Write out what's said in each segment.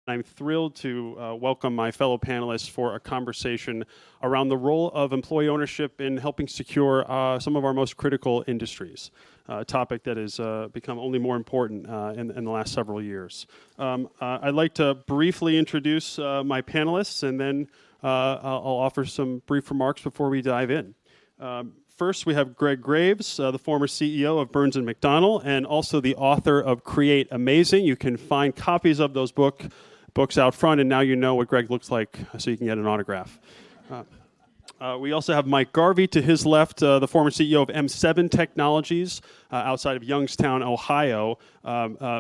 I'm thrilled to welcome my fellow panelists for a conversation around the role of employee ownership in helping secure some of our most critical industries, a topic that has become only more important in the last several years. I'd like to briefly introduce my panelists, and then I'll offer some brief remarks before we dive in. First, we have Greg Graves, the former CEO of Burns & McDonnell, and also the author of Create Amazing. You can find copies of those books out front, and now you know what Greg looks like, so you can get an autograph. We also have Mike Garvey to his left, the former CEO of M7 Technologies outside of Youngstown, Ohio.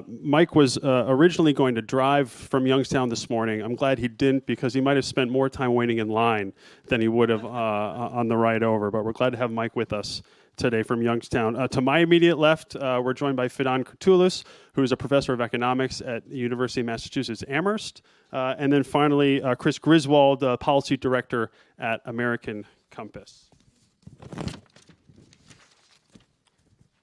Mike was originally going to drive from Youngstown this morning. I'm glad he didn't, because he might have spent more time waiting in line than he would have on the ride over. But we're glad to have Mike with us today from Youngstown. To my immediate left, we're joined by Fidan Kurtulus, who is a professor of economics at the University of Massachusetts Amherst. And then finally, Chris Griswold, policy director at American Compass.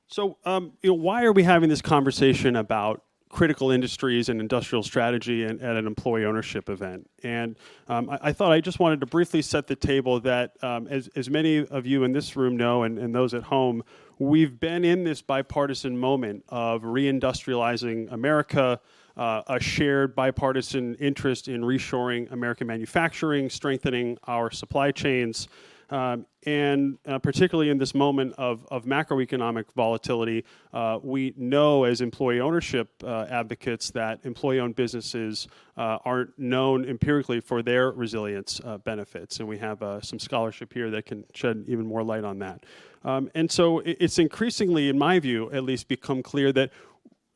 So, why are we having this conversation about critical industries and industrial strategy at an employee ownership event? And I thought I just wanted to briefly set the table that, as many of you in this room know, and those at home, we've been in this bipartisan moment of reindustrializing America, a shared bipartisan interest in reshoring American manufacturing, strengthening our supply chains, and particularly in this moment of macroeconomic volatility, we know as employee ownership advocates that employee-owned businesses aren't known empirically for their resilience benefits, and we have some scholarship here that can shed even more light on that. And so it's increasingly, in my view, at least, become clear that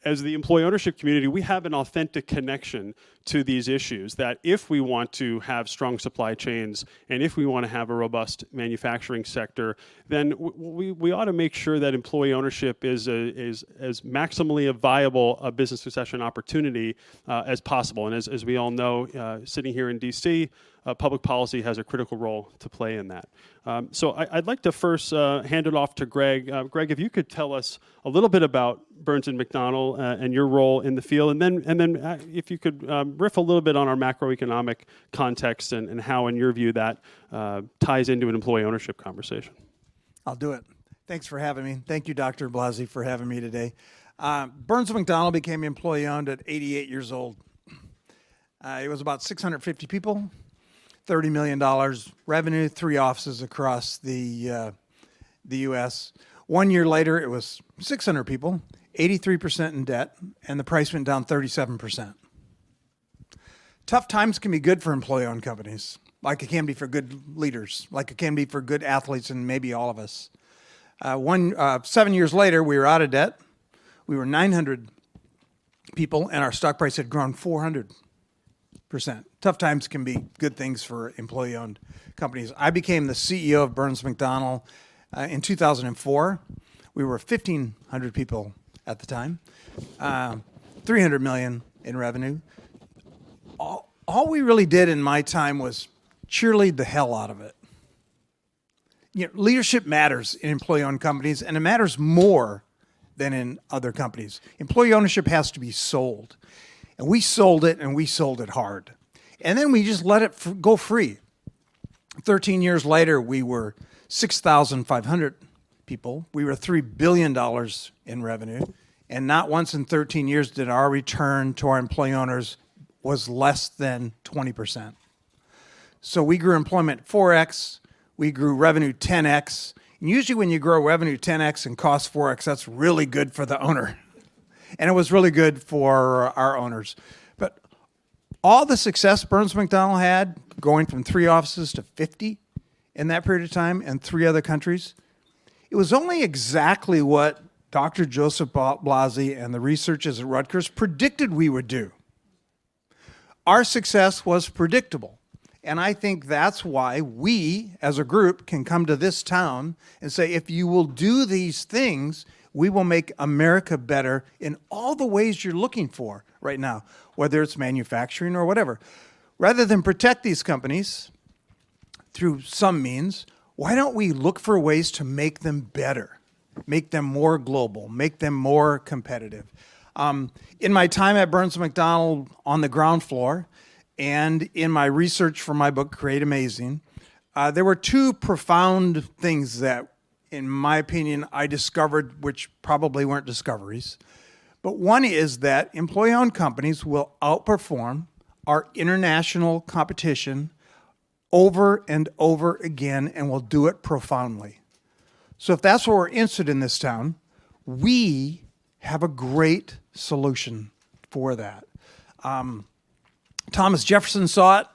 as the employee ownership community, we have an authentic connection to these issues, that if we want to have strong supply chains and if we want to have a robust manufacturing sector, then we ought to make sure that employee ownership is as maximally a viable business succession opportunity as possible. And as we all know, sitting here in DC, public policy has a critical role to play in that. So I'd like to first hand it off to Greg. Greg, if you could tell us a little bit about Burns & McDonnell and your role in the field, and then if you could riff a little bit on our macroeconomic context and how, in your view, that ties into an employee ownership conversation. I'll do it. Thanks for having me. Thank you, Dr. Blasi, for having me today. Burns & McDonnell became employee-owned at 88 years old. It was about 650 people, $30 million revenue, 3 offices across the U.S. 1 year later, it was 600 people, 83% in debt, and the price went down 37%. Tough times can be good for employee-owned companies, like it can be for good leaders, like it can be for good athletes, and maybe all of us. 7 years later, we were out of debt. We were 900 people, and our stock price had grown 400%. Tough times can be good things for employee-owned companies. I became the CEO of Burns & McDonnell in 2004. We were 1,500 people at the time, $300 million in revenue. All we really did in my time was cheerlead the hell out of it. Leadership matters in employee-owned companies, and it matters more than in other companies. Employee ownership has to be sold, and we sold it, and we sold it hard. And then we just let it go free. 13 years later, we were 6,500 people. We were $3 billion in revenue, and not once in 13 years did our return to our employee owners was less than 20%. So we grew employment 4x, we grew revenue 10x. And usually when you grow revenue 10x and cost 4x, that's really good for the owner. And it was really good for our owners. But all the success Burns & McDonnell had, going from 3 offices to 50 in that period of time and 3 other countries, it was only exactly what Dr. Joseph Blasi and the researchers at Rutgers predicted we would do. Our success was predictable. And I think that's why we, as a group, can come to this town and say, if you will do these things, we will make America better in all the ways you're looking for right now, whether it's manufacturing or whatever. Rather than protect these companies through some means, why don't we look for ways to make them better, make them more global, make them more competitive? In my time at Burns McDonnell on the ground floor, and in my research for my book, Create Amazing, there were two profound things that, in my opinion, I discovered, which probably weren't discoveries. But one is that employee-owned companies will outperform our international competition over and over again, and will do it profoundly. So if that's what we're interested in this town, we have a great solution for that. Thomas Jefferson saw it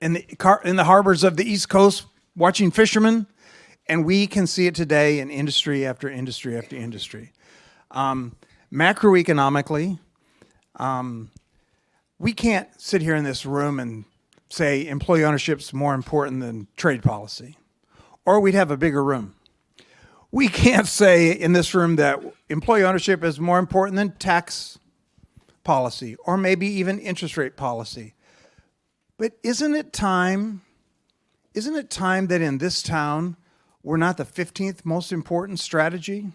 in the harbors of the East Coast watching fishermen, and we can see it today in industry after industry after industry. Macroeconomically, we can't sit here in this room and say employee ownership is more important than trade policy, or we'd have a bigger room. We can't say in this room that employee ownership is more important than tax policy, or maybe even interest rate policy. But isn't it time that in this town, we're not the 15th most important strategy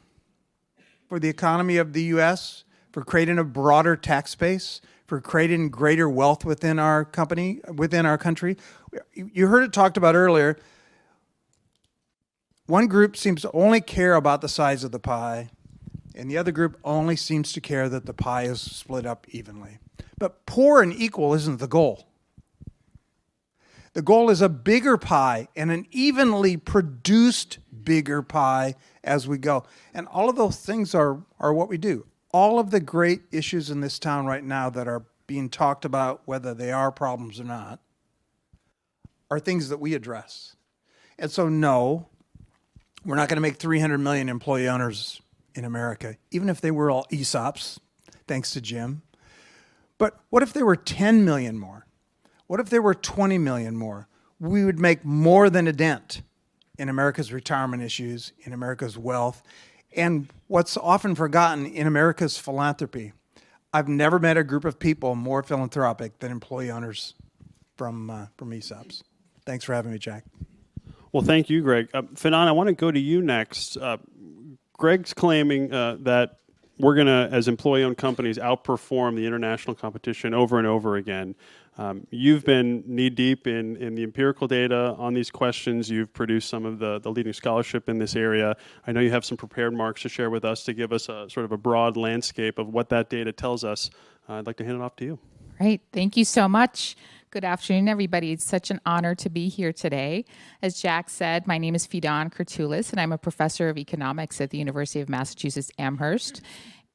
for the economy of the U.S., for creating a broader tax base, for creating greater wealth within our country? You heard it talked about earlier. One group seems to only care about the size of the pie, and the other group only seems to care that the pie is split up evenly. But poor and equal isn't the goal. The goal is a bigger pie and an evenly produced bigger pie as we go. And all of those things are what we do. All of the great issues in this town right now that are being talked about, whether they are problems or not, are things that we address. And so, no, we're not going to make 300 million employee owners in America, even if they were all ESOPs, thanks to Jim. But what if there were 10 million more? What if there were 20 million more? We would make more than a dent in America's retirement issues, in America's wealth, and what's often forgotten, in America's philanthropy. I've never met a group of people more philanthropic than employee owners from ESOPs. Thanks for having me, Jack. Well, thank you, Greg. Finan, I want to go to you next. Greg's claiming that we're going to, as employee-owned companies, outperform the international competition over and over again. You've been knee-deep in the empirical data on these questions. You've produced some of the leading scholarship in this area. I know you have some prepared remarks to share with us to give us a sort of a broad landscape of what that data tells us. I'd like to hand it off to you. Great. Thank you so much. Good afternoon, everybody. It's such an honor to be here today. As Jack said, my name is Fidan Kurtulis, and I'm a professor of economics at the University of Massachusetts Amherst,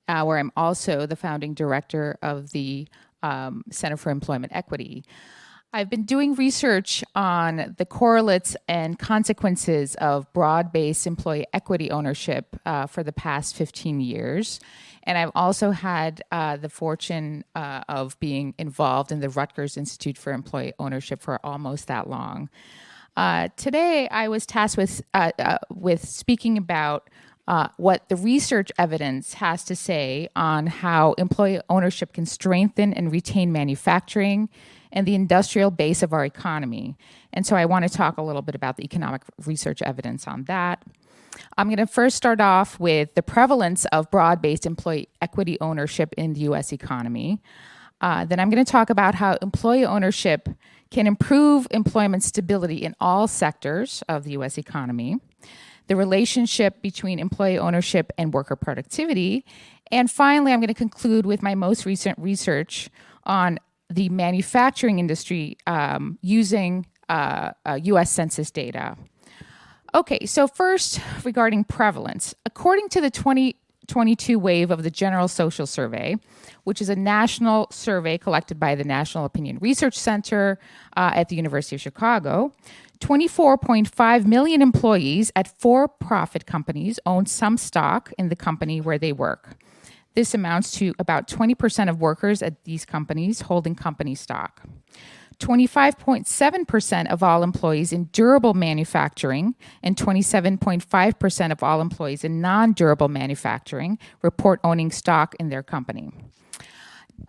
where I'm also the founding director of the Center for Employment Equity. I've been doing research on the correlates and consequences of broad-based employee equity ownership for the past 15 years. And I've also had the fortune of being involved in the Rutgers Institute for Employee Ownership for almost that long. Today, I was tasked with speaking about what the research evidence has to say on how employee ownership can strengthen and retain manufacturing and the industrial base of our economy. And so I want to talk a little bit about the economic research evidence on that. I'm going to first start off with the prevalence of broad-based employee equity ownership in the U.S. economy. Then I'm going to talk about how employee ownership can improve employment stability in all sectors of the U.S. economy, the relationship between employee ownership and worker productivity, and finally, I'm going to conclude with my most recent research on the manufacturing industry using U.S. Census data. Okay, so first, regarding prevalence. According to the 2022 wave of the General Social Survey, which is a national survey collected by the National Opinion Research Center at the University of Chicago, 24.5 million employees at for-profit companies own some stock in the company where they work. This amounts to about 20% of workers at these companies holding company stock. 25.7% of all employees in durable manufacturing and 27.5% of all employees in non-durable manufacturing report owning stock in their company.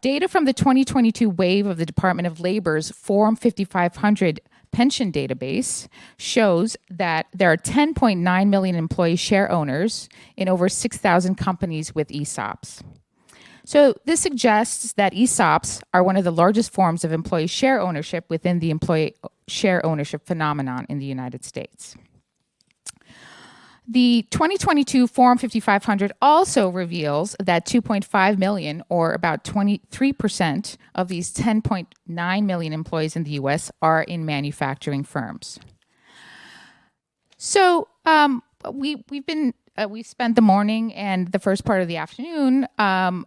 Data from the 2022 wave of the Department of Labor's Form 5500 pension database shows that there are 10.9 million employee share owners in over 6,000 companies with ESOPs. So this suggests that ESOPs are one of the largest forms of employee share ownership within the employee share ownership phenomenon in the United States. The 2022 Form 5500 also reveals that 2.5 million, or about 23% of these 10.9 million employees in the US, are in manufacturing firms. So we spent the morning and the first part of the afternoon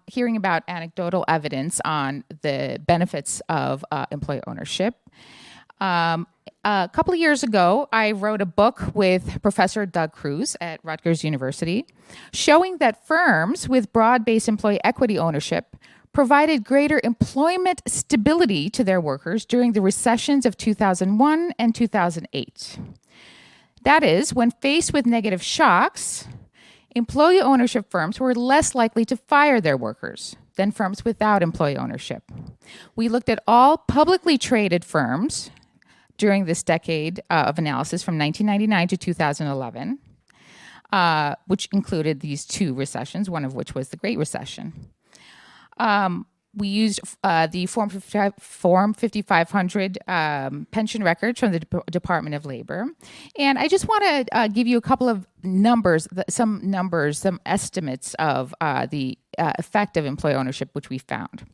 hearing about anecdotal evidence on the benefits of employee ownership. A couple of years ago, I wrote a book with Professor Doug Cruz at Rutgers University, showing that firms with broad-based employee equity ownership provided greater employment stability to their workers during the recessions of 2001 and 2008. That is, when faced with negative shocks, employee ownership firms were less likely to fire their workers than firms without employee ownership. We looked at all publicly traded firms during this decade of analysis from 1999 to 2011, which included these two recessions, one of which was the Great Recession. We used the Form 5500 pension records from the Department of Labor. And I just want to give you a couple of numbers, some estimates of the effect of employee ownership, which we found.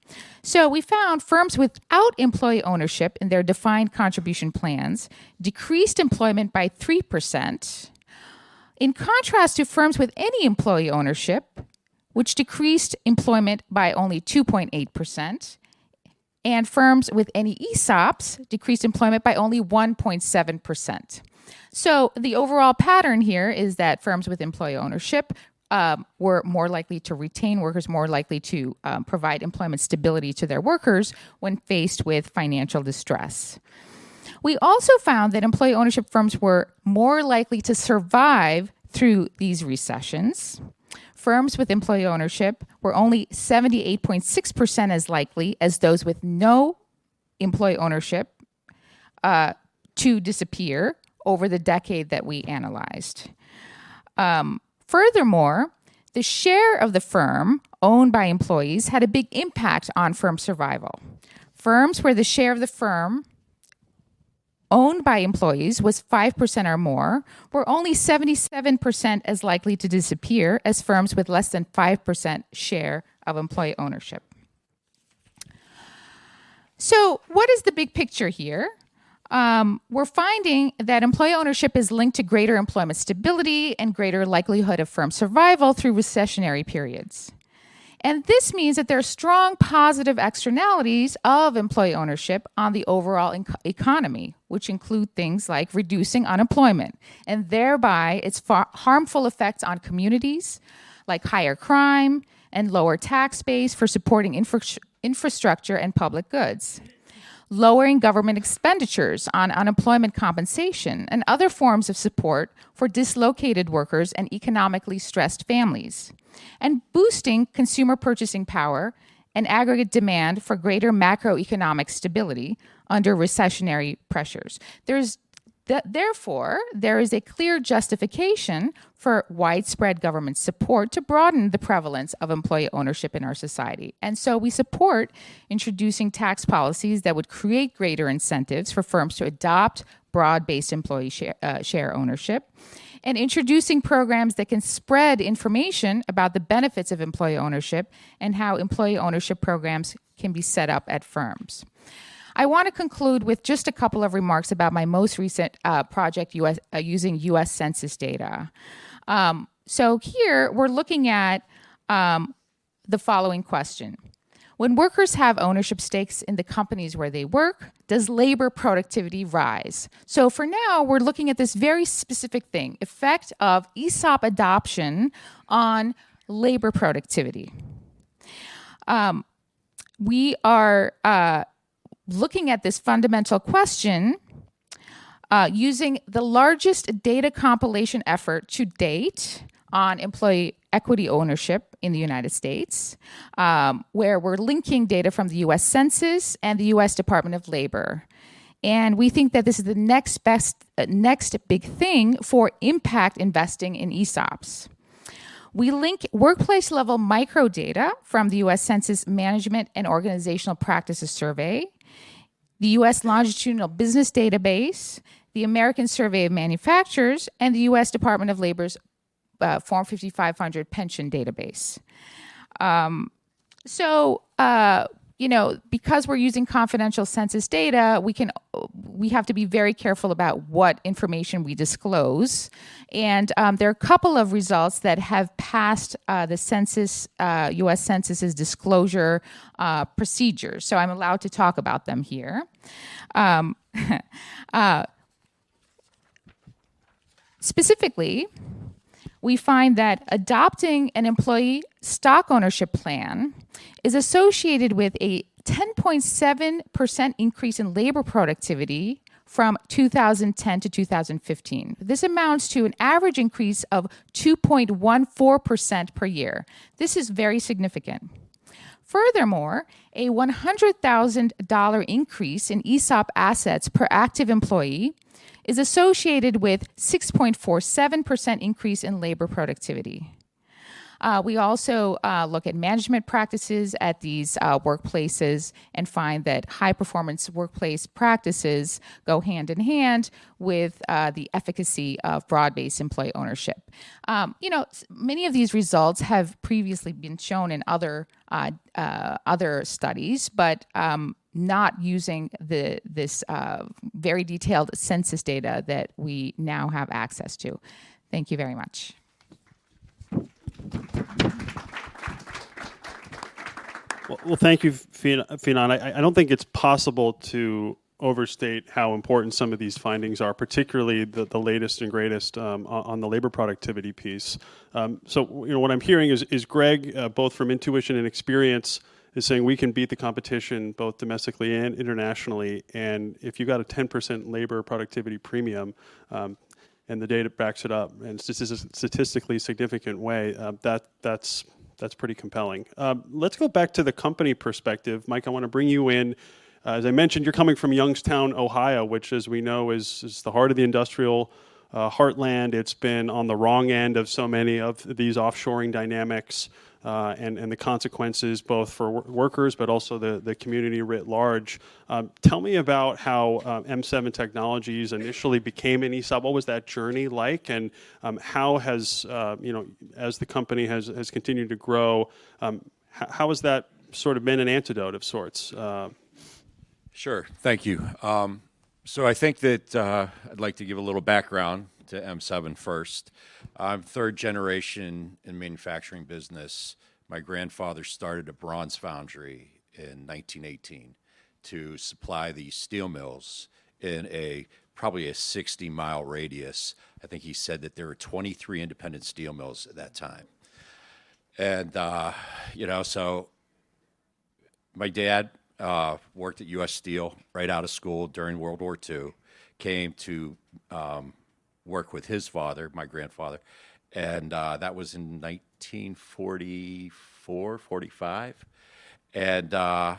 So we found firms without employee ownership in their defined contribution plans decreased employment by 3%, in contrast to firms with any employee ownership, which decreased employment by only 2.8%, and firms with any ESOPs decreased employment by only 1.7%. So the overall pattern here is that firms with employee ownership were more likely to retain workers, more likely to provide employment stability to their workers when faced with financial distress. We also found that employee ownership firms were more likely to survive through these recessions. Firms with employee ownership were only 78.6% as likely as those with no employee ownership to disappear over the decade that we analyzed. Furthermore, the share of the firm owned by employees had a big impact on firm survival. Firms where the share of the firm owned by employees was 5% or more were only 77% as likely to disappear as firms with less than 5% share of employee ownership. So what is the big picture here? We're finding that employee ownership is linked to greater employment stability and greater likelihood of firm survival through recessionary periods. And this means that there are strong positive externalities of employee ownership on the overall economy, which include things like reducing unemployment and thereby its harmful effects on communities, like higher crime and lower tax base for supporting infrastructure and public goods, lowering government expenditures on unemployment compensation and other forms of support for dislocated workers and economically stressed families, and boosting consumer purchasing power and aggregate demand for greater macroeconomic stability under recessionary pressures. Therefore, there is a clear justification for widespread government support to broaden the prevalence of employee ownership in our society. And so we support introducing tax policies that would create greater incentives for firms to adopt broad-based employee share ownership, and introducing programs that can spread information about the benefits of employee ownership and how employee ownership programs can be set up at firms. I want to conclude with just a couple of remarks about my most recent project using U.S. Census data. So here we're looking at the following question. When workers have ownership stakes in the companies where they work, does labor productivity rise? So for now, we're looking at this very specific thing, effect of ESOP adoption on labor productivity. We are looking at this fundamental question using the largest data compilation effort to date on employee equity ownership in the United States, where we're linking data from the U.S. Census and the U.S. Department of Labor. And we think that this is the next big thing for impact investing in ESOPs. We link workplace level microdata from the U.S. Census Management and Organizational Practices Survey, the U.S. Longitudinal Business Database, the American Survey of Manufacturers, and the U.S. Department of Labor's Form 5500 pension database. Because we're using confidential census data, we have to be very careful about what information we disclose. And there are a couple of results that have passed the census, U.S. Census's disclosure procedures. So I'm allowed to talk about them here. Specifically, we find that adopting an employee stock ownership plan is associated with a 10.7% increase in labor productivity from 2010 to 2015. This amounts to an average increase of 2.14% per year. This is very significant. Furthermore, a $100,000 increase in ESOP assets per active employee is associated with 6.47% increase in labor productivity. We also look at management practices at these workplaces and find that high-performance workplace practices go hand in hand with the efficacy of broad-based employee ownership. Many of these results have previously been shown in other studies, but not using this very detailed census data that we now have access to. Thank you very much. Well, thank you, Finan. I don't think it's possible to overstate how important some of these findings are, particularly the latest and greatest on the labor productivity piece. So, what I'm hearing is Greg, both from intuition and experience, is saying we can beat the competition both domestically and internationally. And if you got a 10% labor productivity premium, and the data backs it up in a statistically significant way, that's pretty compelling. Let's go back to the company perspective. Mike, I want to bring you in. As I mentioned, you're coming from Youngstown, Ohio, which, as we know, is the heart of the industrial heartland. It's been on the wrong end of so many of these offshoring dynamics and the consequences both for workers but also the community writ large. Tell me about how M7 Technologies initially became an ESOP. What was that journey like, and how has, as the company has continued to grow, how has that sort of been an antidote of sorts? Sure. Thank you. So I think that I'd like to give a little background to M7 first. I'm third generation in manufacturing business. My grandfather started a bronze foundry in 1918 to supply the steel mills in probably a 60-mile radius. I think he said that there were 23 independent steel mills at that time. And, so my dad worked at U.S. Steel right out of school during World War II, came to work with his father, my grandfather, and that was in 1944, 45. And I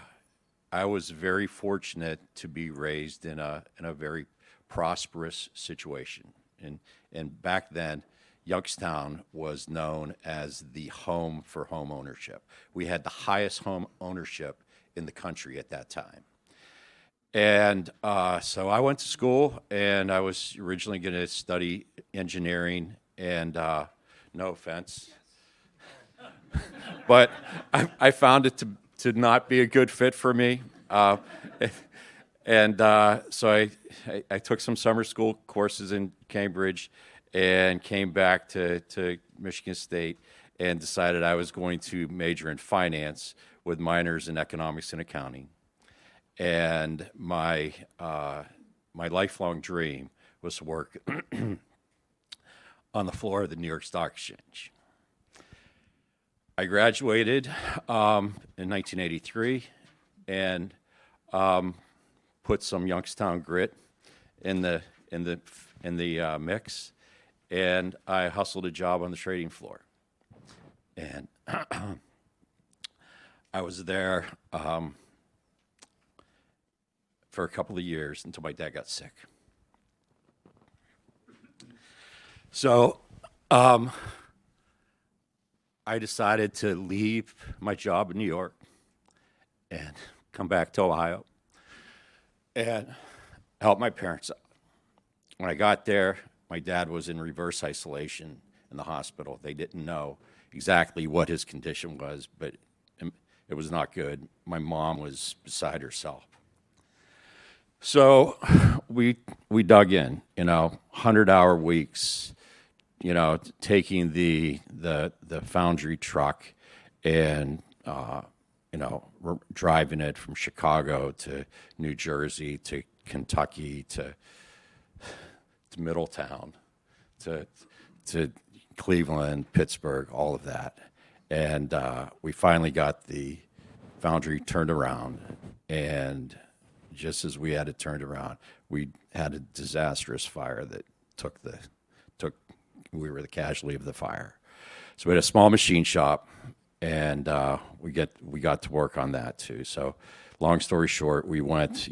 was very fortunate to be raised in a very prosperous situation. And back then, Youngstown was known as the home for home ownership. We had the highest home ownership in the country at that time. And so I went to school, and I was originally going to study engineering, and no offense, but I found it to not be a good fit for me. And so I took some summer school courses in Cambridge and came back to Michigan State and decided I was going to major in finance with minors in economics and accounting. And my lifelong dream was to work on the floor of the New York Stock Exchange. I graduated in 1983 and put some Youngstown grit in the mix, and I hustled a job on the trading floor. And I was there for a couple of years until my dad got sick. So I decided to leave my job in New York and come back to Ohio and help my parents out. When I got there, my dad was in reverse isolation in the hospital. They didn't know exactly what his condition was, but it was not good. My mom was beside herself. So we dug in, 100-hour weeks, taking the foundry truck and, driving it from Chicago to New Jersey to Kentucky to Middletown to Cleveland, Pittsburgh, all of that. And we finally got the foundry turned around, and just as we had it turned around, we had a disastrous fire that we were the casualty of the fire. So we had a small machine shop, and we got to work on that too. So long story short, we went,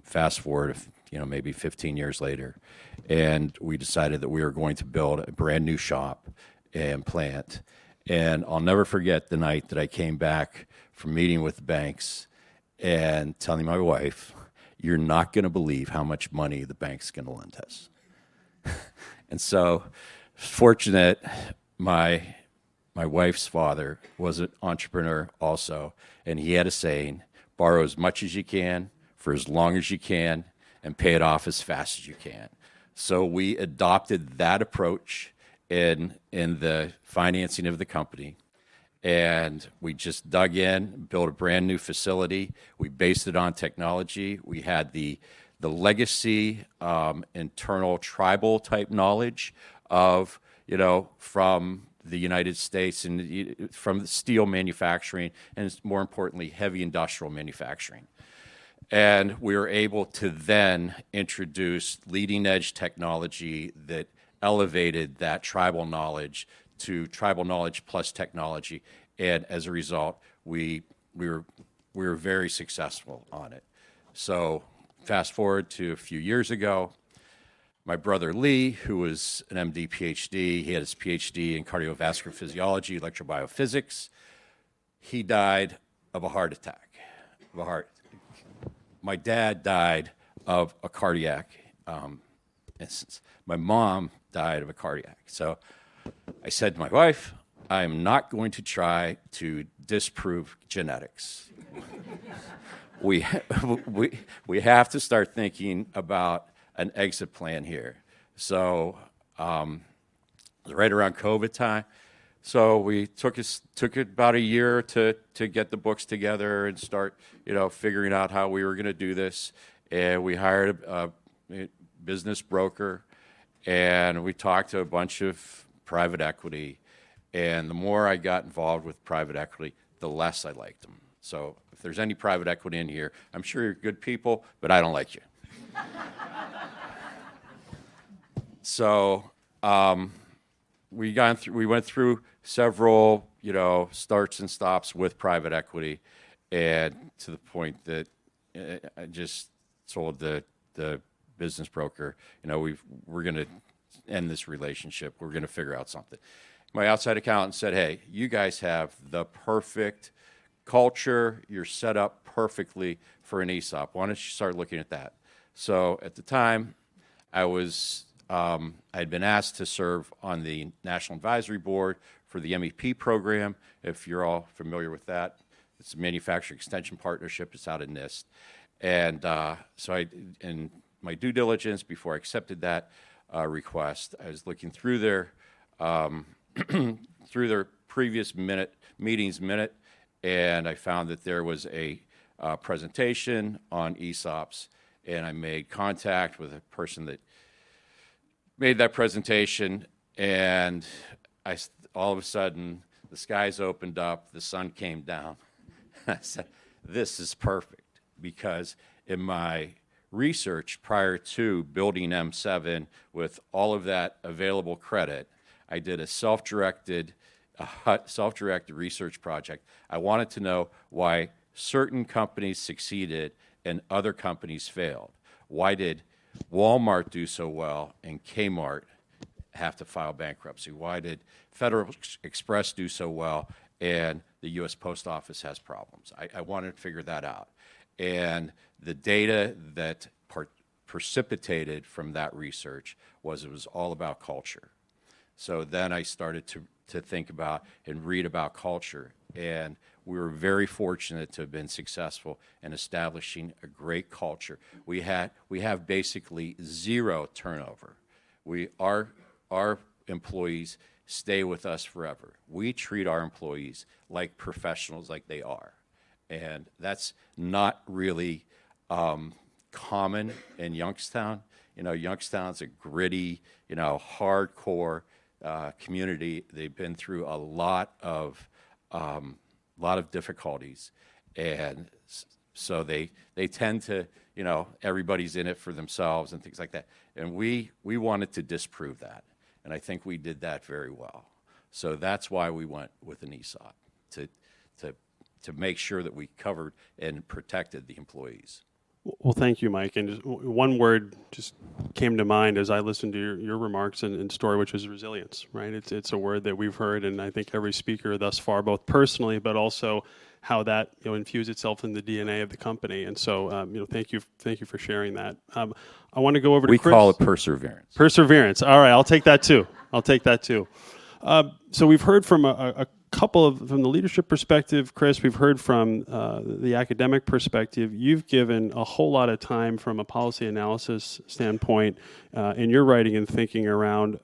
fast forward, maybe 15 years later, and we decided that we were going to build a brand new shop and plant. And I'll never forget the night that I came back from meeting with the banks and telling my wife, "You're not going to believe how much money the bank's going to lend us." And so, fortunate, my wife's father was an entrepreneur also, and he had a saying: borrow as much as you can for as long as you can and pay it off as fast as you can. So we adopted that approach in the financing of the company, and we just dug in, built a brand new facility. We based it on technology. We had the legacy internal tribal type knowledge of, from the United States and from steel manufacturing, and more importantly, heavy industrial manufacturing. And we were able to then introduce leading edge technology that elevated that tribal knowledge to tribal knowledge plus technology. And as a result, we were very successful on it. So fast forward to a few years ago, my brother Lee, who was an MD PhD, he had his PhD in cardiovascular physiology, electrobiophysics. He died of a heart attack, My dad died of a cardiac instance. My mom died of a cardiac. So I said to my wife, I am not going to try to disprove genetics. we have to start thinking about an exit plan here. So right around COVID time, so we took it about a year to get the books together and start, figuring out how we were going to do this. And we hired a business broker, and we talked to a bunch of private equity. And the more I got involved with private equity, the less I liked them. So if there's any private equity in here, I'm sure you're good people, but I don't like you. So we went through several, starts and stops with private equity, and to the point that I just told the business broker, we're going to end this relationship. We're going to figure out something. My outside accountant said, "Hey, you guys have the perfect culture. You're set up perfectly for an ESOP. Why don't you start looking at that?" So at the time, I'd been asked to serve on the National Advisory Board for the MEP program. If you're all familiar with that, it's a manufacturing extension partnership. It's out in NIST. And so in my due diligence before I accepted that request, I was looking through their previous meetings minute, and I found that there was a presentation on ESOPs, and I made contact with a person that made that presentation, and all of a sudden, the skies opened up, the sun came down. I said, this is perfect, because in my research prior to building M7 with all of that available credit, I did a self-directed research project. I wanted to know why certain companies succeeded and other companies failed. Why did Walmart do so well and Kmart have to file bankruptcy? Why did Federal Express do so well and the U.S. Post Office has problems? I wanted to figure that out. And the data that precipitated from that research was it was all about culture. So then I started to think about and read about culture, and we were very fortunate to have been successful in establishing a great culture. We have basically zero turnover. Our employees stay with us forever. We treat our employees like professionals, like they are, and that's not really common in Youngstown. You know, Youngstown's a gritty, you know, hardcore community. They've been through a lot of difficulties, and so they tend to, you know, everybody's in it for themselves and things like that. And we wanted to disprove that, and I think we did that very well. So that's why we went with an ESOP, to make sure that we covered and protected the employees. Well, thank you, Mike. And just one word just came to mind as I listened to your remarks and story, which is resilience, right? It's a word that we've heard, and I think every speaker thus far, both personally, but also how that, you know, infused itself in the DNA of the company. And so, you know, thank you for sharing that. I want to go over to Chris. We call it perseverance. Perseverance. All right, I'll take that too. So we've heard from a couple of, from the leadership perspective, Chris, we've heard from the academic perspective. You've given a whole lot of time from a policy analysis standpoint in your writing and thinking around,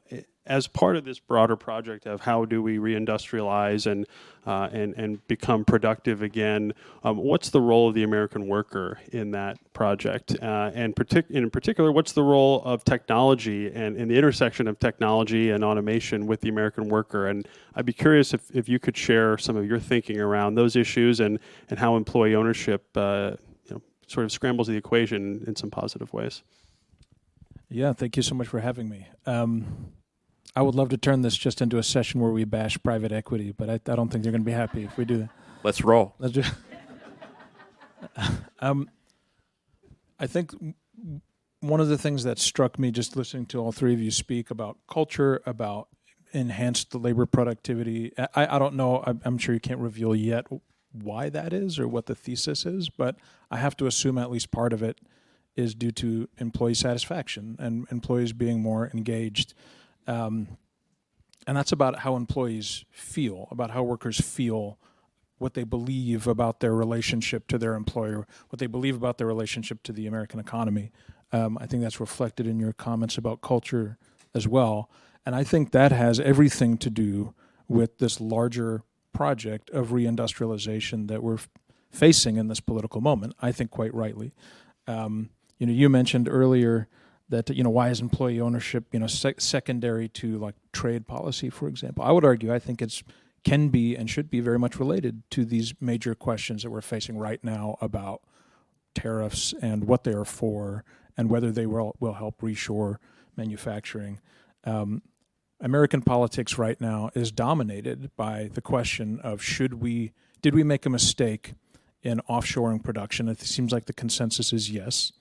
as part of this broader project of how do we reindustrialize and become productive again, what's the role of the American worker in that project? And in particular, what's the role of technology and in the intersection of technology and automation with the American worker? And I'd be curious if you could share some of your thinking around those issues and how employee ownership sort of scrambles the equation in some positive ways. Yeah, thank you so much for having me. I would love to turn this just into a session where we bash private equity, but I don't think they're going to be happy if we do that. Let's roll. Let's do. I think one of the things that struck me just listening to all three of you speak about culture, about enhanced labor productivity. I don't know. I'm sure you can't reveal yet why that is or what the thesis is, but I have to assume at least part of it is due to employee satisfaction and employees being more engaged. And that's about how employees feel, about how workers feel, what they believe about their relationship to their employer, what they believe about their relationship to the American economy. I think that's reflected in your comments about culture as well. And I think that has everything to do with this larger project of reindustrialization that we're facing in this political moment, I think quite rightly. You mentioned earlier that, why is employee ownership, secondary to like trade policy, for example. I would argue, I think can be and should be very much related to these major questions that we're facing right now about tariffs and what they are for and whether they will help reshore manufacturing. American politics right now is dominated by the question of did we make a mistake in offshoring production? It seems like the consensus is yes.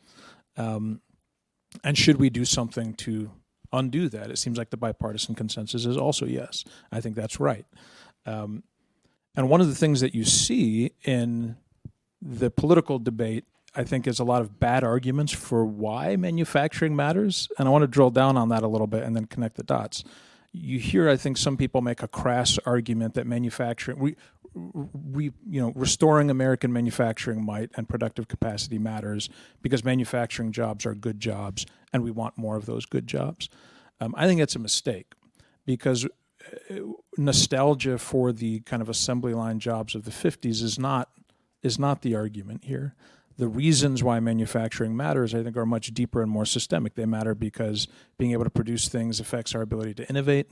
And should we do something to undo that? It seems like the bipartisan consensus is also yes. I think that's right. And one of the things that you see in the political debate, I think, is a lot of bad arguments for why manufacturing matters. And I want to drill down on that a little bit and then connect the dots. You hear, I think, some people make a crass argument that manufacturing, restoring American manufacturing might and productive capacity matters because manufacturing jobs are good jobs and we want more of those good jobs. I think it's a mistake because nostalgia for the kind of assembly line jobs of the 50s is not the argument here. The reasons why manufacturing matters, I think, are much deeper and more systemic. They matter because being able to produce things affects our ability to innovate.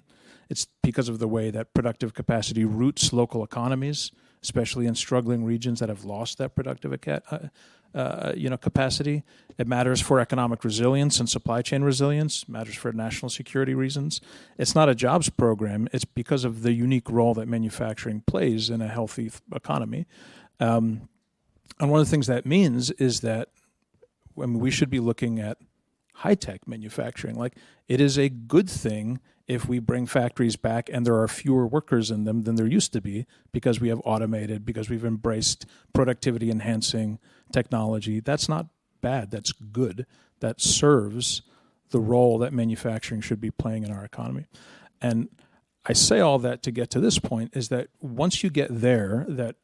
It's because of the way that productive capacity roots local economies, especially in struggling regions that have lost that productive capacity. It matters for economic resilience and supply chain resilience. It matters for national security reasons. It's not a jobs program. It's because of the unique role that manufacturing plays in a healthy economy. And one of the things that means is that we should be looking at high-tech manufacturing. Like, it is a good thing if we bring factories back and there are fewer workers in them than there used to be because we have automated, because we've embraced productivity-enhancing technology. That's not bad. That's good. That serves the role that manufacturing should be playing in our economy. And I say all that to get to this point, is that once you get there, that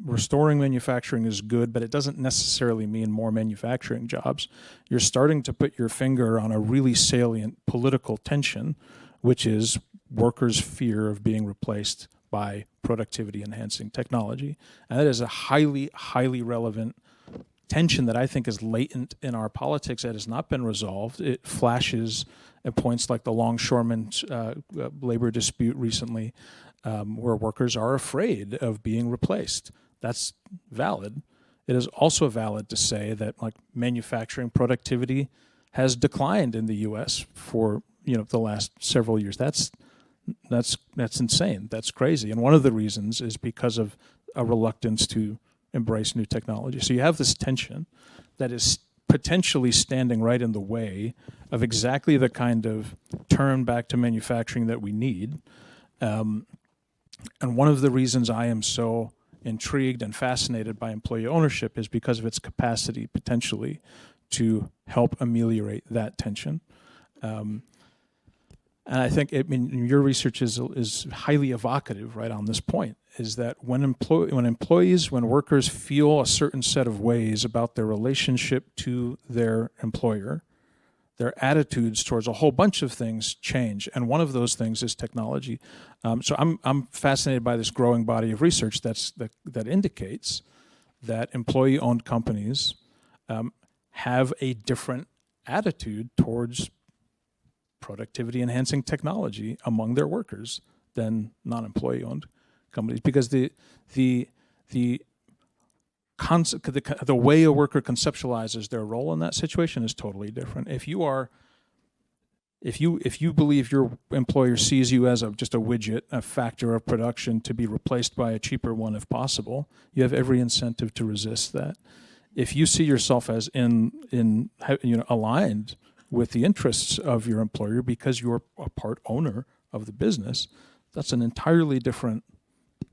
restoring manufacturing is good, but it doesn't necessarily mean more manufacturing jobs. You're starting to put your finger on a really salient political tension, which is workers' fear of being replaced by productivity-enhancing technology. And that is a highly, highly relevant tension that I think is latent in our politics that has not been resolved. It flashes at points like the longshoreman labor dispute recently, where workers are afraid of being replaced. That's valid. It is also valid to say that, like, manufacturing productivity has declined in the U.S. for the last several years. That's insane. That's crazy. And one of the reasons is because of a reluctance to embrace new technology. So you have this tension that is potentially standing right in the way of exactly the kind of turn back to manufacturing that we need. And one of the reasons I am so intrigued and fascinated by employee ownership is because of its capacity potentially to help ameliorate that tension. And I think, your research is highly evocative, right, on this point, is that when workers feel a certain set of ways about their relationship to their employer, their attitudes towards a whole bunch of things change, and one of those things is technology. So I'm fascinated by this growing body of research that indicates that employee-owned companies have a different attitude towards productivity-enhancing technology among their workers than non-employee-owned companies, because the way a worker conceptualizes their role in that situation is totally different. If you believe your employer sees you as just a widget, a factor of production to be replaced by a cheaper one if possible, you have every incentive to resist that. If you see yourself as aligned with the interests of your employer because you're a part owner of the business, that's an entirely different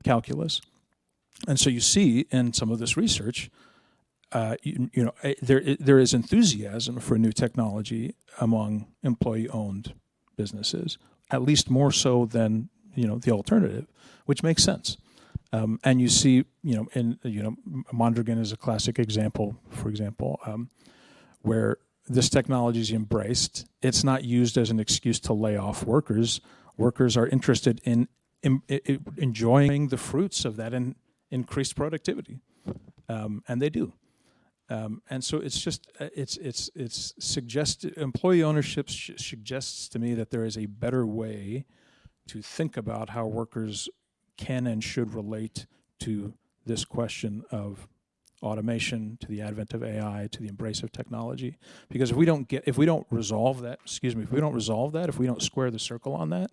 calculus. And so you see in some of this research, there is enthusiasm for new technology among employee-owned businesses, at least more so than the alternative, which makes sense. And you see, Mondragon is a classic example, for example, where this technology is embraced. It's not used as an excuse to lay off workers. Workers are interested in enjoying the fruits of that increased productivity, and they do. And so it's just it's suggested. Employee ownership suggests to me that there is a better way to think about how workers can and should relate to this question of automation, to the advent of AI, to the embrace of technology. Because if we don't resolve that, if we don't square the circle on that,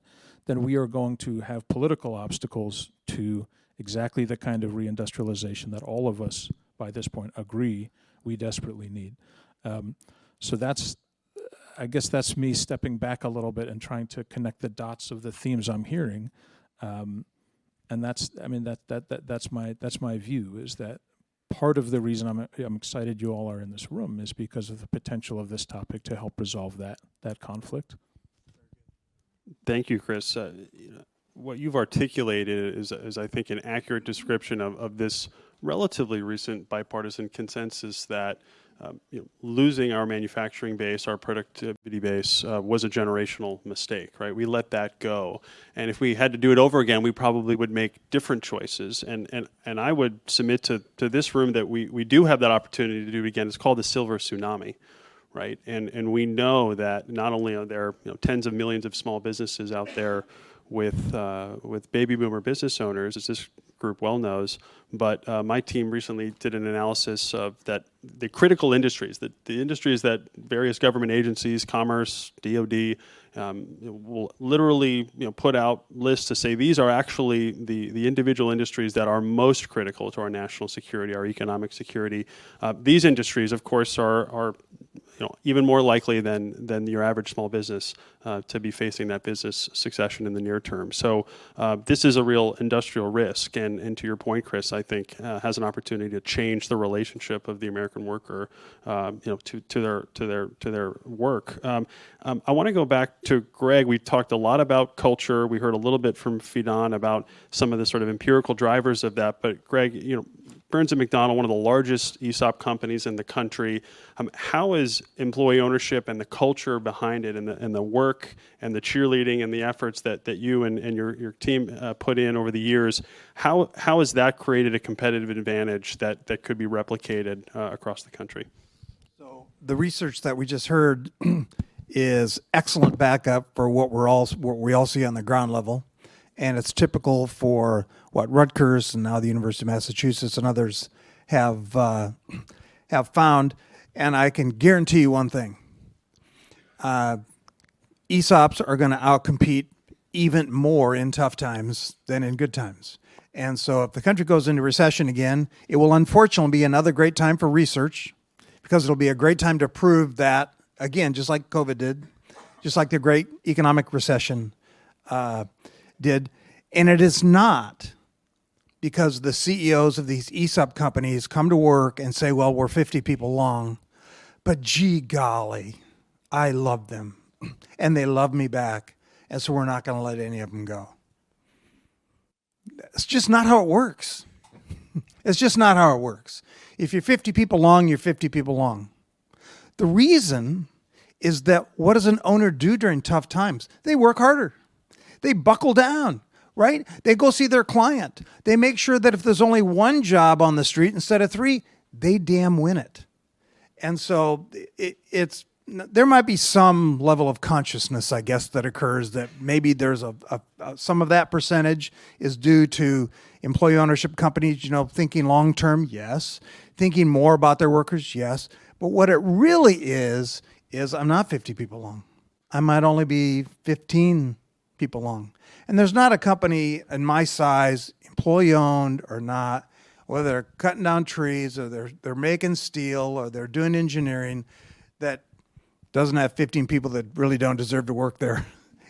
then we are going to have political obstacles to exactly the kind of reindustrialization that all of us, by this point, agree we desperately need. So I guess that's me stepping back a little bit and trying to connect the dots of the themes I'm hearing. And that's my view, is that part of the reason I'm excited you all are in this room is because of the potential of this topic to help resolve that conflict. Thank you, Chris. What you've articulated is, I think, an accurate description of this relatively recent bipartisan consensus that losing our manufacturing base, our productivity base, was a generational mistake, right? We let that go. And if we had to do it over again, we probably would make different choices. And I would submit to this room that we do have that opportunity to do it again. It's called the silver tsunami, right? And we know that not only are there tens of millions of small businesses out there with baby boomer business owners, as this group well knows, but my team recently did an analysis of that the critical industries, the industries that various government agencies, Commerce, DOD, will literally put out lists to say these are actually the individual industries that are most critical to our national security, our economic security. These industries, of course, are even more likely than your average small business to be facing that business succession in the near term. So this is a real industrial risk, and to your point, Chris, I think has an opportunity to change the relationship of the American worker, to their work. I want to go back to Greg. We talked a lot about culture. We heard a little bit from Fidan about some of the sort of empirical drivers of that. But Greg, Burns and McDonnell, one of the largest ESOP companies in the country. How is employee ownership and the culture behind it, and the work and the cheerleading and the efforts that you and your team put in over the years? How has that created a competitive advantage that could be replicated across the country? So the research that we just heard is excellent backup for what we all see on the ground level, and it's typical for what Rutgers and now the University of Massachusetts and others have found. And I can guarantee you one thing: ESOPs are going to outcompete even more in tough times than in good times. And so, if the country goes into recession again, it will unfortunately be another great time for research, because it'll be a great time to prove that, again, just like COVID did, just like the great economic recession did. And it is not because the CEOs of these ESOP companies come to work and say, well, we're 50 people long, but gee golly, I love them and they love me back, and so we're not going to let any of them go. It's just not how it works. It's just not how it works. If you're 50 people long, you're 50 people long. The reason is that what does an owner do during tough times? They work harder. They buckle down, right? They go see their client. They make sure that if there's only one job on the street instead of three, they damn win it. And so there might be some level of consciousness, I guess, that occurs, that maybe there's some of that percentage is due to employee ownership companies, thinking long term, yes. Thinking more about their workers, yes. But what it really is I'm not 50 people long. I might only be 15 people long. And there's not a company in my size, employee owned or not, whether they're cutting down trees or they're making steel or they're doing engineering, that doesn't have 15 people that really don't deserve to work there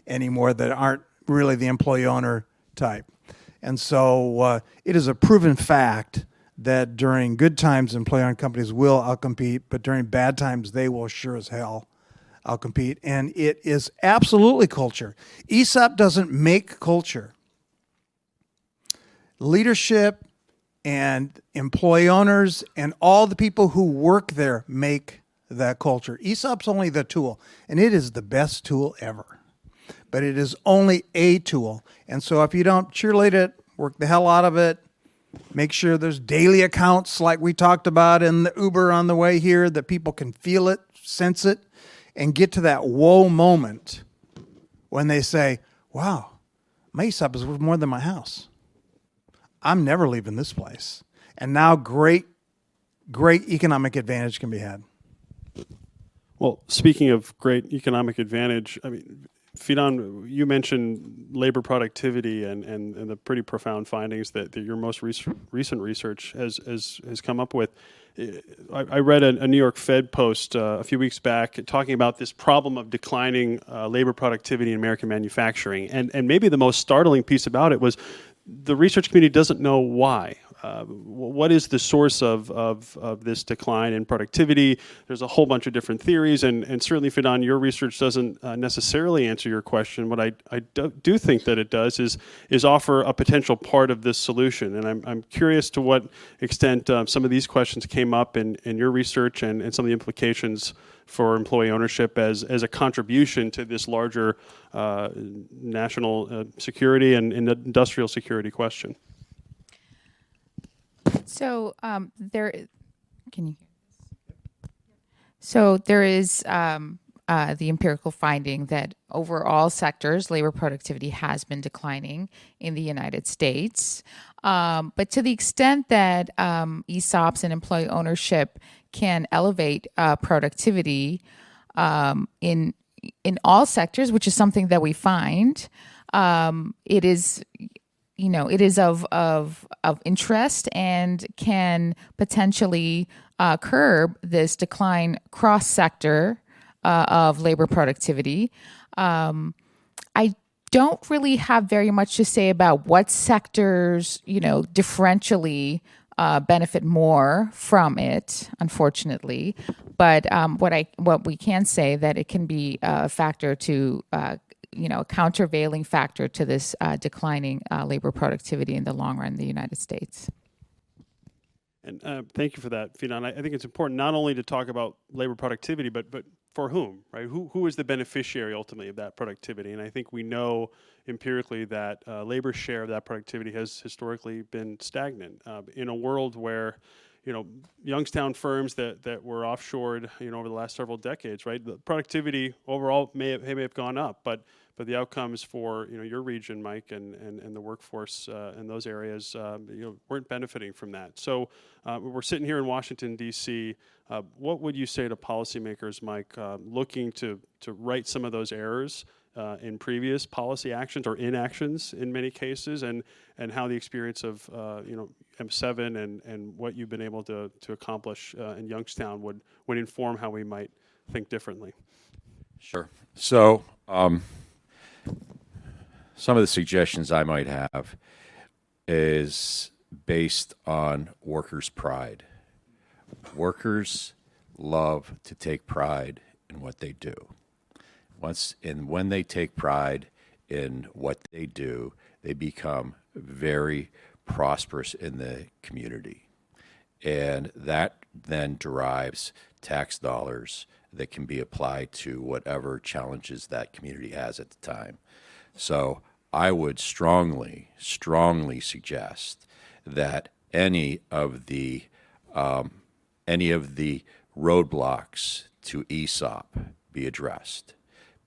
anymore, that aren't really the employee owner type. And so it is a proven fact that during good times, employee-owned companies will outcompete, but during bad times, they will sure as hell outcompete. And it is absolutely culture. ESOP doesn't make culture. Leadership and employee owners and all the people who work there make that culture. ESOP's only the tool, and it is the best tool ever. But it is only a tool. And so if you don't cheerlead it, work the hell out of it, make sure there's daily accounts like we talked about in the Uber on the way here, that people can feel it, sense it, and get to that whoa moment when they say, wow, my ESOP is worth more than my house. I'm never leaving this place. And now great economic advantage can be had. Well, speaking of great economic advantage, Fidan, you mentioned labor productivity and the pretty profound findings that your most recent research has come up with. I read a New York Fed post a few weeks back talking about this problem of declining labor productivity in American manufacturing. And maybe the most startling piece about it was the research community doesn't know why. What is the source of this decline in productivity? There's a whole bunch of different theories, and certainly, Fidan, your research doesn't necessarily answer your question. What I do think that it does is offer a potential part of this solution, and I'm curious to what extent some of these questions came up in your research and some of the implications for employee ownership as a contribution to this larger national security and industrial security question. So there is the empirical finding that over all sectors, labor productivity has been declining in the United States. But to the extent that ESOPs and employee ownership can elevate productivity in all sectors, which is something that we find, it is it is of interest and can potentially curb this decline cross sector of labor productivity. I don't really have very much to say about what sectors, differentially benefit more from it, unfortunately. But what we can say that it can be a factor to, a countervailing factor to this declining labor productivity in the long run in the United States. And thank you for that, Fidan. I think it's important not only to talk about labor productivity, but for whom, right? Who is the beneficiary ultimately of that productivity? And I think we know empirically that labor share of that productivity has historically been stagnant. In a world where, Youngstown firms that were offshored, over the last several decades, right? The productivity overall may have gone up, but the outcomes for your region, Mike, and the workforce in those areas, weren't benefiting from that. So we're sitting here in Washington D.C. What would you say to policymakers, Mike, looking to right some of those errors in previous policy actions or inactions in many cases, and how the experience of M7 and what you've been able to accomplish in Youngstown would inform how we might think differently? Sure. So some of the suggestions I might have is based on workers' pride. Workers love to take pride in what they do. When they take pride in what they do, they become very prosperous in the community. And that then derives tax dollars that can be applied to whatever challenges that community has at the time. So I would strongly suggest that any of the roadblocks to ESOP be addressed.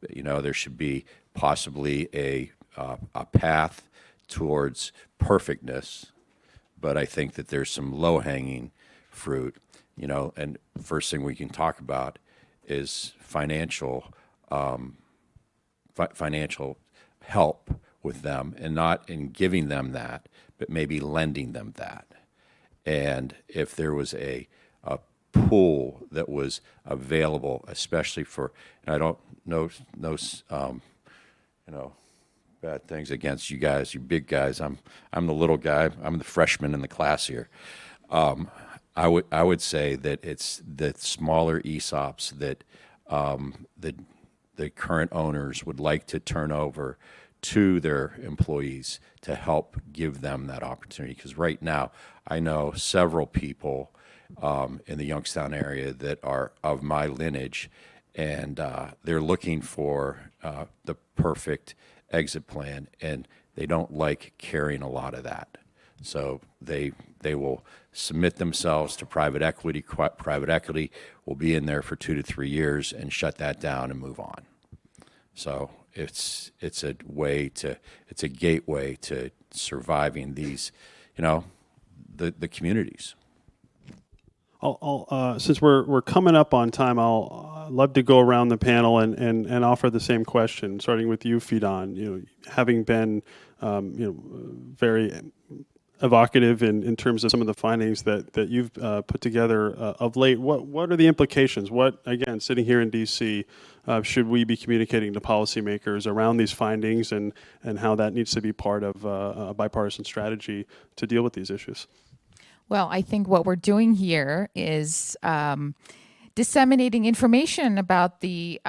There should be possibly a path towards perfectness, but I think that there's some low-hanging fruit. And first thing we can talk about is financial help with them, and not in giving them that, but maybe lending them that. And if there was a pool that was available, especially for, and I don't know, bad things against you guys, you big guys. I'm the little guy. I'm the freshman in the class here. I would say that it's the smaller ESOPs that the current owners would like to turn over to their employees to help give them that opportunity. Because right now, I know several people in the Youngstown area that are of my lineage, and they're looking for the perfect exit plan, and they don't like carrying a lot of that. So they will submit themselves to private equity. Private equity will be in there for 2 to 3 years and shut that down and move on. So it's a gateway to surviving these, the communities. I'll since we're coming up on time, I'll love to go around the panel and offer the same question, starting with you, Fidan. Having been very evocative in terms of some of the findings that you've put together of late. What are the implications? What, again, sitting here in D.C., should we be communicating to policymakers around these findings and how that needs to be part of a bipartisan strategy to deal with these issues? Well, I think what we're doing here is disseminating information about the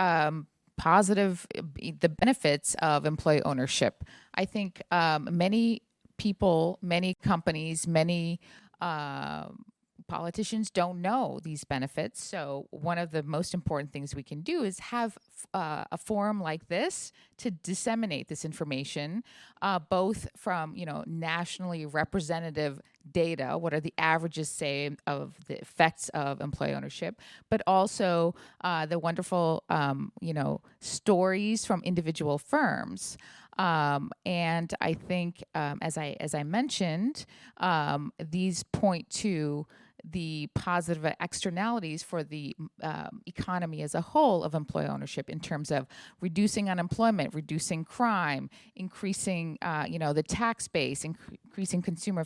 benefits of employee ownership. I think many people, many companies, many politicians don't know these benefits. So one of the most important things we can do is have a forum like this to disseminate this information, both from nationally representative data, what are the averages, say, of the effects of employee ownership, but also the wonderful stories from individual firms. And I think, as I mentioned, these point to the positive externalities for the economy as a whole of employee ownership in terms of reducing unemployment, reducing crime, increasing the tax base, increasing consumer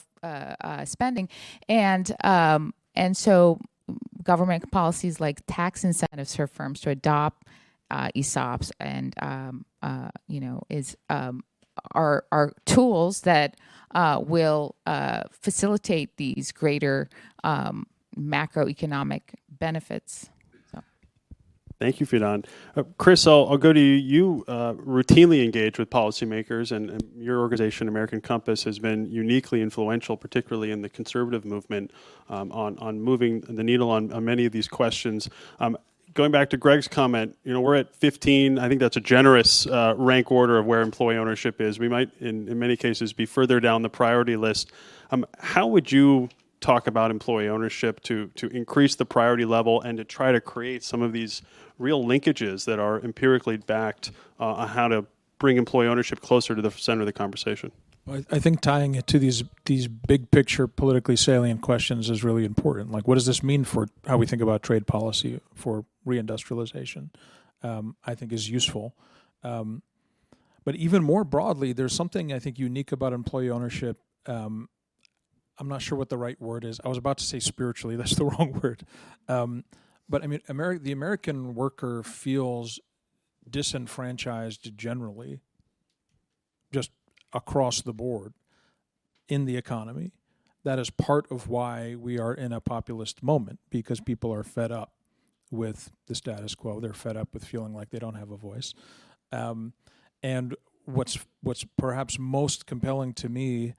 spending, and so government policies like tax incentives for firms to adopt ESOPs and are tools that will facilitate these greater macroeconomic benefits. So. Thank you, Fidan. Chris, I'll go to you. You routinely engage with policymakers, and your organization, American Compass, has been uniquely influential, particularly in the conservative movement, on moving the needle on many of these questions. Going back to Greg's comment, we're at 15. I think that's a generous rank order of where employee ownership is. We might, in many cases, be further down the priority list. How would you talk about employee ownership to increase the priority level and to try to create some of these real linkages that are empirically backed on how to bring employee ownership closer to the center of the conversation? I think tying it to these big picture politically salient questions is really important. Like, what does this mean for how we think about trade policy for reindustrialization? I think is useful. But even more broadly, there's something I think unique about employee ownership. I'm not sure what the right word is. I was about to say spiritually. That's the wrong word. But I mean, the American worker feels disenfranchised generally, just across the board in the economy. That is part of why we are in a populist moment, because people are fed up with the status quo. They're fed up with feeling like they don't have a voice. And what's perhaps most compelling to me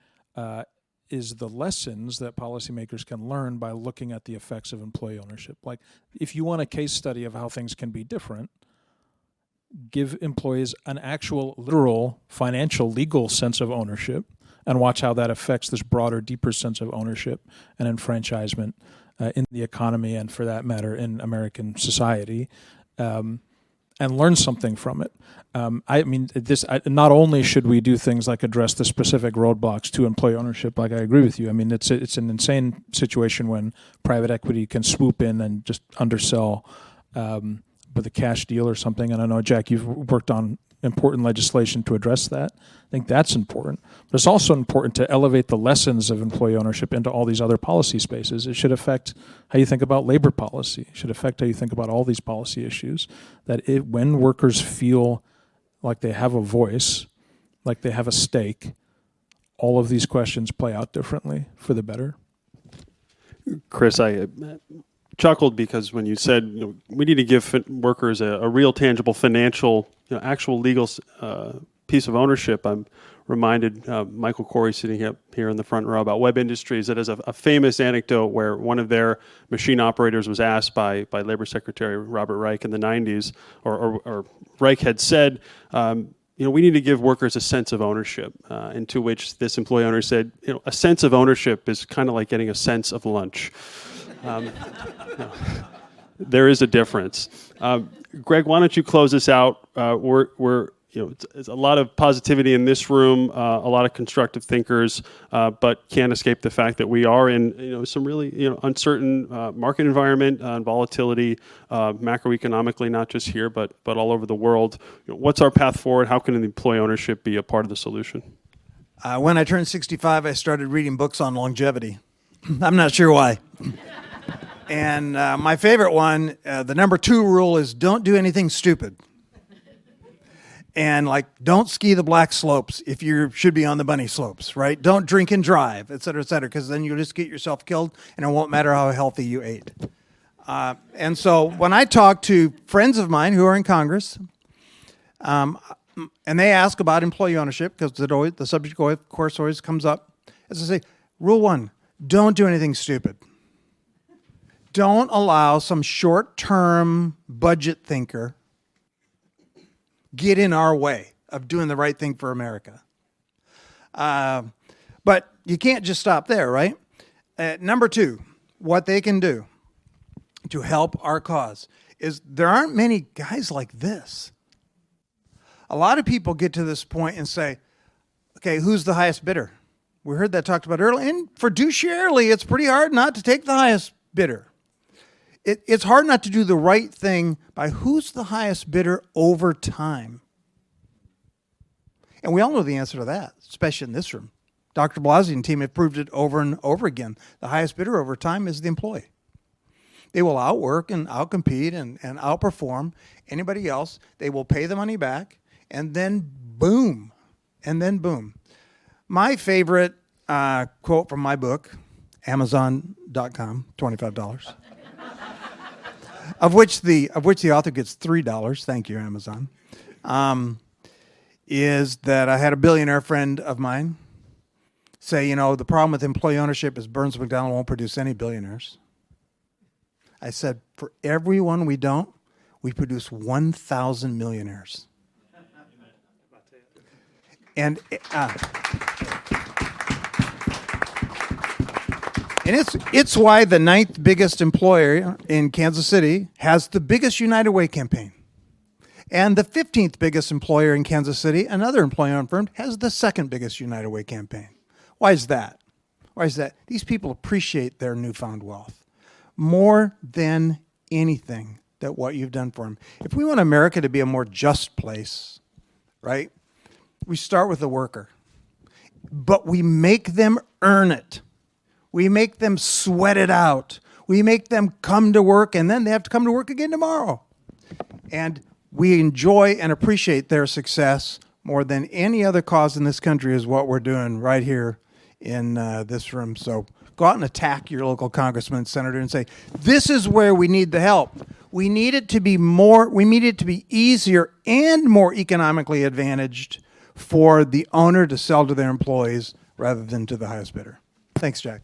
is the lessons that policymakers can learn by looking at the effects of employee ownership. Like, if you want a case study of how things can be different, give employees an actual, literal, financial, legal sense of ownership and watch how that affects this broader, deeper sense of ownership and enfranchisement in the economy and, for that matter, in American society, and learn something from it. Not only should we do things like address the specific roadblocks to employee ownership, like I agree with you. I mean, it's an insane situation when private equity can swoop in and just undersell with a cash deal or something. And I know, Jack, you've worked on important legislation to address that. I think that's important. But it's also important to elevate the lessons of employee ownership into all these other policy spaces. It should affect how you think about labor policy. It should affect how you think about all these policy issues. When workers feel like they have a voice, like they have a stake, all of these questions play out differently for the better. Chris, I chuckled because when you said we need to give workers a real, tangible, financial, actual legal piece of ownership, I'm reminded Michael Corey sitting up here in the front row about Web Industries. That is a famous anecdote where one of their machine operators was asked by Labor Secretary Robert Reich in the 90s, or Reich had said, we need to give workers a sense of ownership, and to which this employee owner said, a sense of ownership is kind of like getting a sense of lunch. There is a difference. Greg, why don't you close this out? There's a lot of positivity in this room, a lot of constructive thinkers, but can't escape the fact that we are in some really uncertain market environment and volatility macroeconomically, not just here but all over the world. What's our path forward? How can employee ownership be a part of the solution? When I turned 65, I started reading books on longevity. I'm not sure why. And my favorite one, the number 2 rule is don't do anything stupid. And don't ski the black slopes if you should be on the bunny slopes, right? Don't drink and drive, et cetera, because then you'll just get yourself killed and it won't matter how healthy you ate. And so when I talk to friends of mine who are in Congress, and they ask about employee ownership, because the subject, of course, always comes up, as I say, rule 1, don't do anything stupid. Don't allow some short-term budget thinker get in our way of doing the right thing for America. But you can't just stop there, right? Number 2, what they can do to help our cause is there aren't many guys like this. A lot of people get to this point and say, okay, who's the highest bidder? We heard that talked about earlier. And fiduciarily, it's pretty hard not to take the highest bidder. It's hard not to do the right thing by who's the highest bidder over time. And we all know the answer to that, especially in this room. Dr. Blasey and team have proved it over and over again. The highest bidder over time is the employee. They will outwork and outcompete and outperform anybody else. They will pay the money back, and then boom. My favorite quote from my book, Amazon.com, $25, of which the author gets $3. Thank you, Amazon. Is that I had a billionaire friend of mine say, the problem with employee ownership is Burns McDonnell won't produce any billionaires. I said, for everyone we don't, we produce 1,000 millionaires. And it's why the 9th biggest employer in Kansas City has the biggest United Way campaign. And the 15th biggest employer in Kansas City, another employee-owned firm, has the 2nd biggest United Way campaign. Why is that? These people appreciate their newfound wealth more than anything that what you've done for them. If we want America to be a more just place, right, we start with the worker. But we make them earn it. We make them sweat it out. We make them come to work, and then they have to come to work again tomorrow. And we enjoy and appreciate their success more than any other cause in this country is what we're doing right here in this room. So go out and attack your local congressman and senator and say, this is where we need the help. We need it to be easier and more economically advantaged for the owner to sell to their employees rather than to the highest bidder. Thanks, Jack.